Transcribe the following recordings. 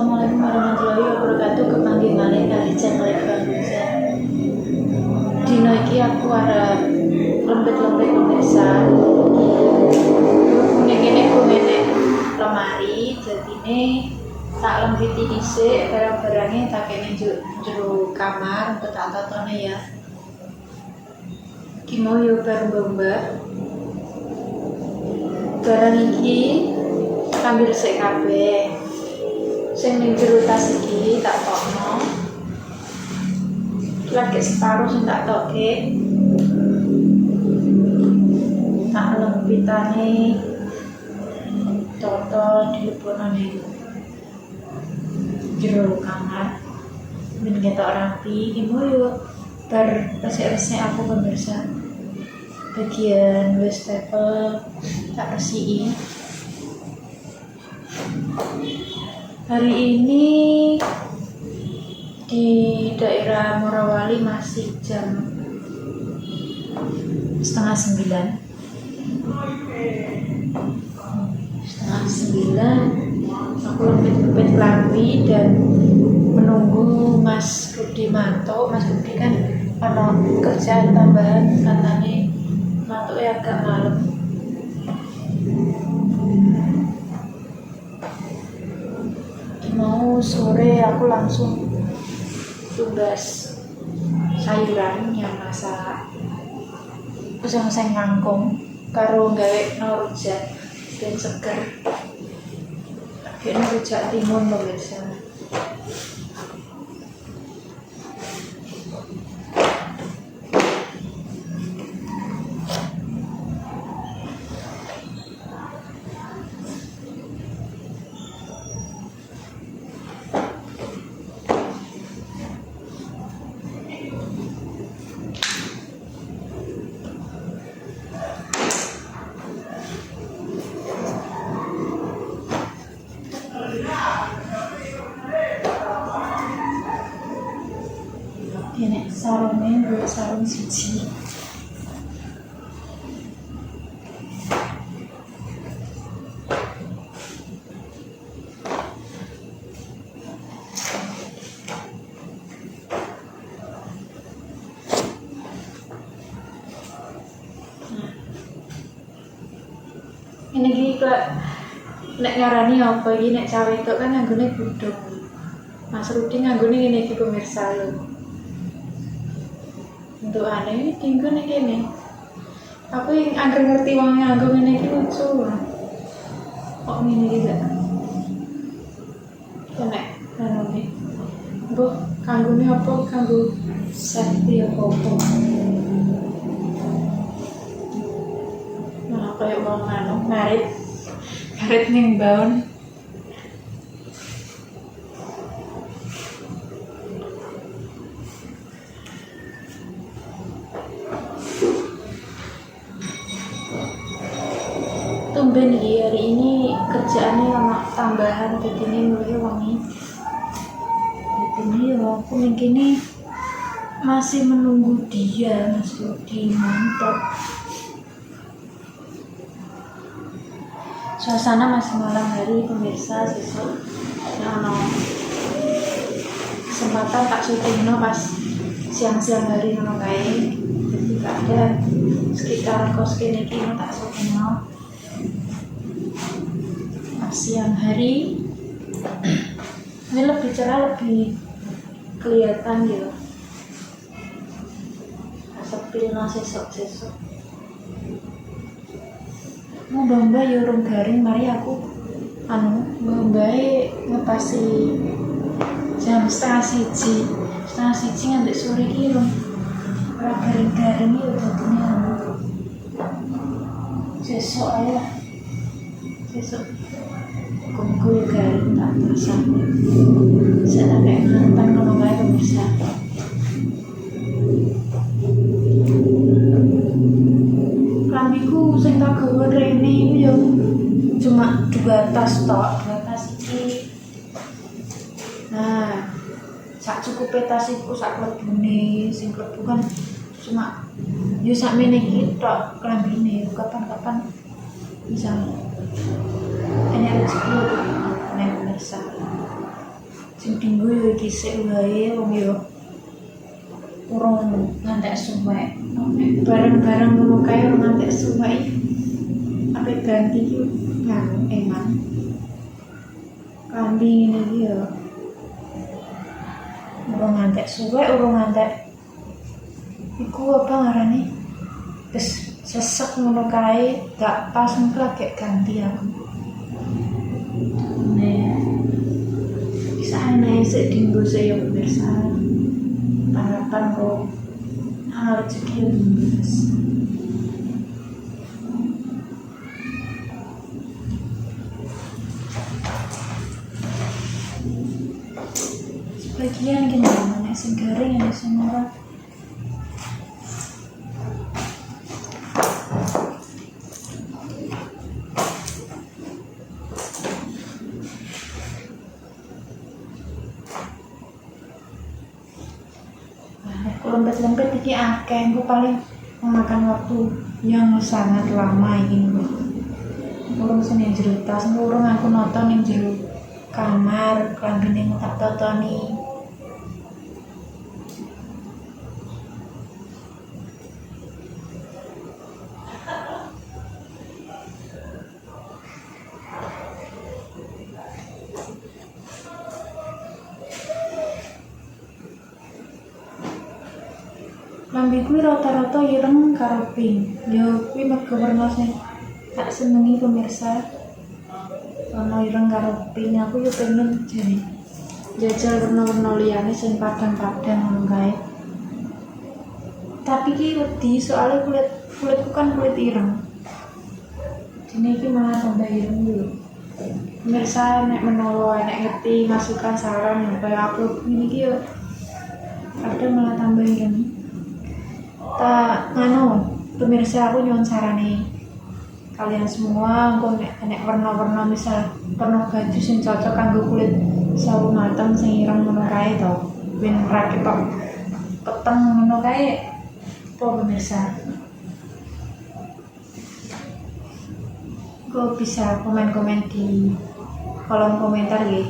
Assalamualaikum warahmatullahi wabarakatuh. Kepanggih malih kalih channel Bang Nusa. Dino iki aku arep lempit-lempit pemirsa. Ngene ngene lemari, jadine tak lempiti dhisik, barang-barangnya tak kene jero kamar untuk tak totone ya. Iki mau yo mbak. Barang iki ambil sik kabeh. Sing ning jero tas iki tak tokno. Lagi separuh sing tak tokke. Tak lempitane toto dilebokno ning jero kamar. Ben ketok rapi, iki yo bar resik-resik aku pemirsa. Bagian wastafel tak resiki. Hari ini di daerah Morowali masih jam 8:30. 8:30 aku lempit-lempit lampi dan menunggu Mas Rudi mantuk. Mas Rudi kan ada kerjaan tambahan, katanya mantuknya agak malam. Mau sore aku langsung tugas sayuran yang masak usang-usang kangkung karo gawe rujak ben seger. Kene rujak timun pemirsa. Ini sarungnya buat sarung siji. Ini gila, nek ngarani apa iki nek cawe itu kan nganggone buduk. Mas Rudi nganggone ngene iki pemirsa lho. Untuk aneh ini tinggu nih gini. Aku yang angker ngerti wong nganggo ngene iki lucu. Kok ngene iki gak? Nek anu iki. Mbok kanggone apa kanggo safety apa? Nah, kayak wong anu ngarit ning baun. Tumben hari ini kerjaannya lama tambahan, jadi ini mulai wangi. Jadi ini aku mungkin masih menunggu dia, Mas Rudi mantap. Suasana masih malam hari pemirsa, sesuk nah, kesempatan tak syutingno pas siang-siang hari ngono kae. Jadi gak ada sekitar kos kene iki tak syutingno. Siang hari ini lebih cerah, lebih kelihatan gitu. Sepilna sesok mau domba urung garing, mari aku dombae ngepasi jam setengah siji nganti sore iki ora garing-garing yo dadine sesok ae kumpul garing tak terasa. Saya kayak nonton kalau kayak pemirsa. Lambiku sing tak gawe rene iku yo cuma 2 tas tok, 2 tas iki. Nah, sak cukupe tas iku sak klebune, sing klebu kan cuma yo sak mene iki tok klambine, kapan-kapan bisa. Ini ada 10 nih pemirsa. sing dinggo yo iki sik wae wong yo urung ngantek suwek. Bareng-bareng ngono kae urung ngantek suwek. Apik ganti iki nganu eman. Klambi ngene iki yo urung ngantek suwek, urung ngantek iku apa ngarani? Terus sesek ngono kae gak pas engko lagi ganti aku. Sana sik dinggo saya pemirsa harapan kok rezeki lunas. Sebagian gini mana sing garing ada sing ora. Lempet-lempet iki akeh, aku paling memakan waktu yang sangat lama ini. Urung sing jero tas, urung aku nonton ning jero kamar, klambine tak totoni. Lambi kuwi rata-rata ireng karo pink. Yo kuwi mergo warna sing tak senengi pemirsa. Warna ireng karo pink aku yo pengen jane jajal warna-warna liyane sing padang-padang ngono kae. Tapi ki wedi soalnya kulitku kan kulit ireng. Dene iki malah tambah ireng lho. Pemirsa nek menawa nek ngerti masukan saran kaya aku ini ki yo kadang malah tambah ireng. Tak nganu pemirsa aku nyuwun sarane kalian semua engko nek warna-warna misal warna baju sing cocok kanggo kulit sawu mateng sing ireng ngono kae to ben ra ketok peteng ngono kae apa pemirsa kok bisa komen-komen di kolom komentar ya.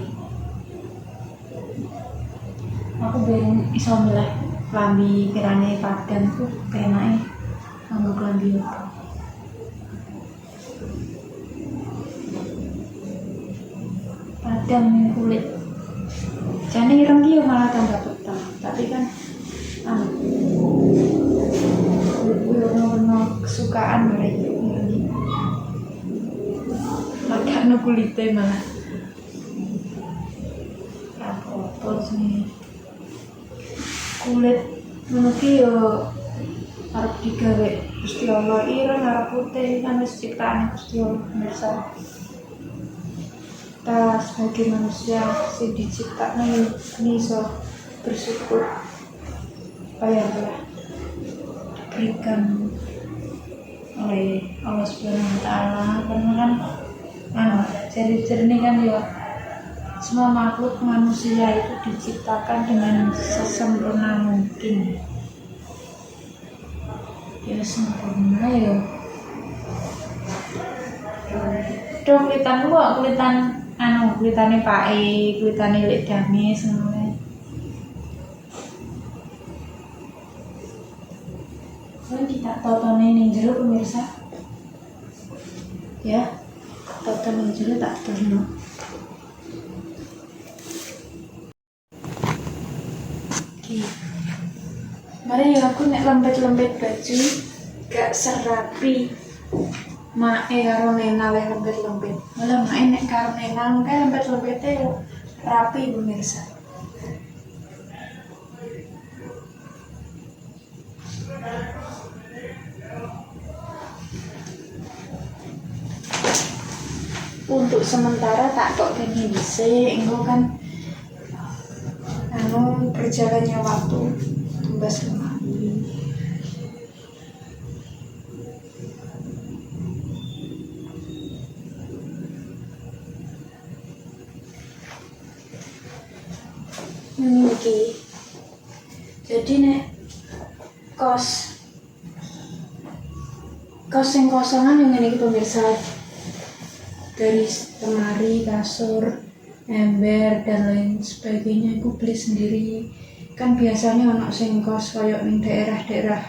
Aku ben iso milih klambi kirane padang tuh penake kanggo klambi apa. Padang kulit. Jane ireng ki malah tambah peteng, tapi kan warna kesukaan mereka ini. Makanya kulitnya malah apa sih? Kulit menuki yo arep digawe Gusti Allah ireng arep putih kan wis ciptaane Gusti Allah pemirsa. Kita sebagai manusia sing diciptakan ini iso bersyukur supaya telah diberikan oleh Allah Subhanahu wa taala karena kan ciri-ciri kan ya semua makhluk manusia itu diciptakan dengan sesempurna mungkin. Ya sempurna ya. Dong kulitan kok kulitane pae, kulitane lek damis ngono. Kan kita totone ning jero pemirsa. Ya. Toto ning jero tak terno. Mari ya aku nek lembet-lembet baju gak serapi mae karo Nena lek lembet-lembet. Malah mae nek karo Nena kae lembet-lembete rapi pemirsa. Untuk sementara tak kok gini dhisik engko kan berjalannya waktu tumbas kembali. Iki jadi nek kos yang kosongan yang ini pemirsa dari lemari, kasur, ember dan lain sebagainya aku beli sendiri. Kan biasanya ono sing kos koyo ning daerah-daerah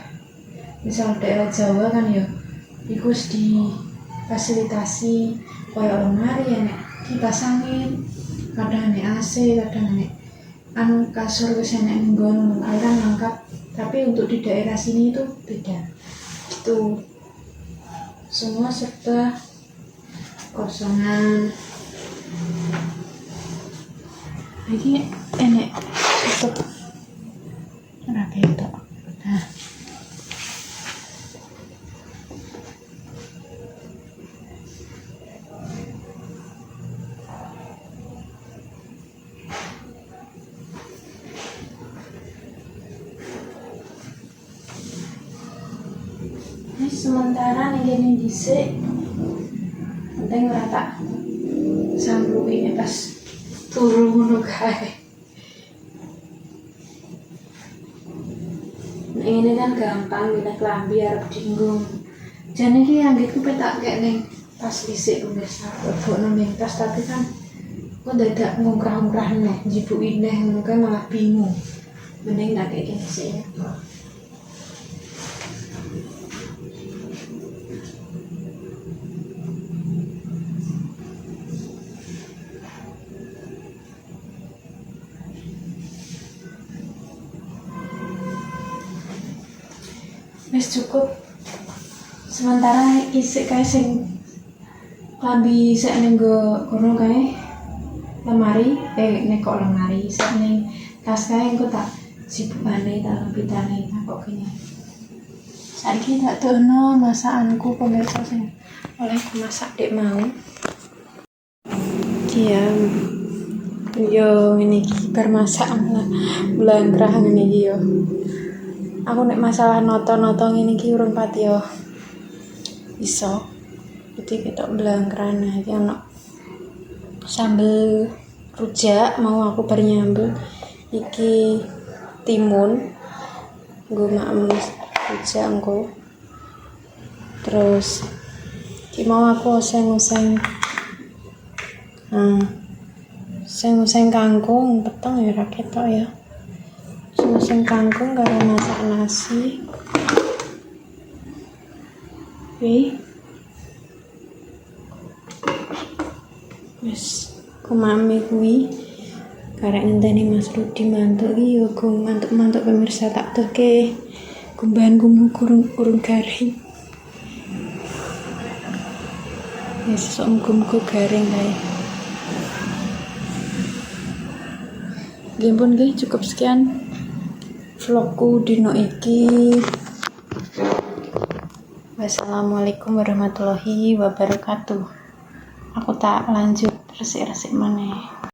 misal daerah Jawa kan ya iku wis difasilitasi koyo lemari ya nek kipas angin, kadang nek AC, kadang nek kasur wis enek nggon aliran lengkap. Tapi untuk di daerah sini itu beda gitu, semua serba kosongan. Ini enek tutup rapi itu. Nah, ini sementara nih gini dhisik, penting ora tak sambungi pas turu ngono kae. Nah, ini kan gampang milih klambi arep dienggo. Jane iki anggitku petak kek ning tas dhisik pemirsa, lebokno ning tas tapi kan kok dadak ngungkrah-ngungkrah neh, jibuki neh ngono kae malah bingung. Mending tak kek kene sik ya. Wis cukup. Sementara isik kae sing klambi sik ning kono kae lemari, nek kok lemari sik ning tas kae engko tak sibukane tak lempitane tak kok kene. Saiki tak dono masakanku pemirsa sing oleh masak dek mau. Diam. Yo ngene iki bar masak bulan kerah ngene iki yo. Aku nek masalah noto-noto ngene iki urung pati yo iso. Jadi ketok blangkran iki ono sambel rujak mau aku bar nyambel iki timun nggo maem rujak engko. Terus iki mau aku oseng-oseng oseng-oseng kangkung peteng ya ra ketok ya. Oseng kangkung karo masak nasi. Wis kumami kuwi karek ngenteni Mas Rudi mantuk iki yo go mantuk-mantuk pemirsa tak doke kumbahan kurung garing. Ya sesuk muga garing kae. Nggih pun nggih cukup sekian vlogku dino iki. Wassalamualaikum warahmatullahi wabarakatuh. Aku tak lanjut resik-resik maneh.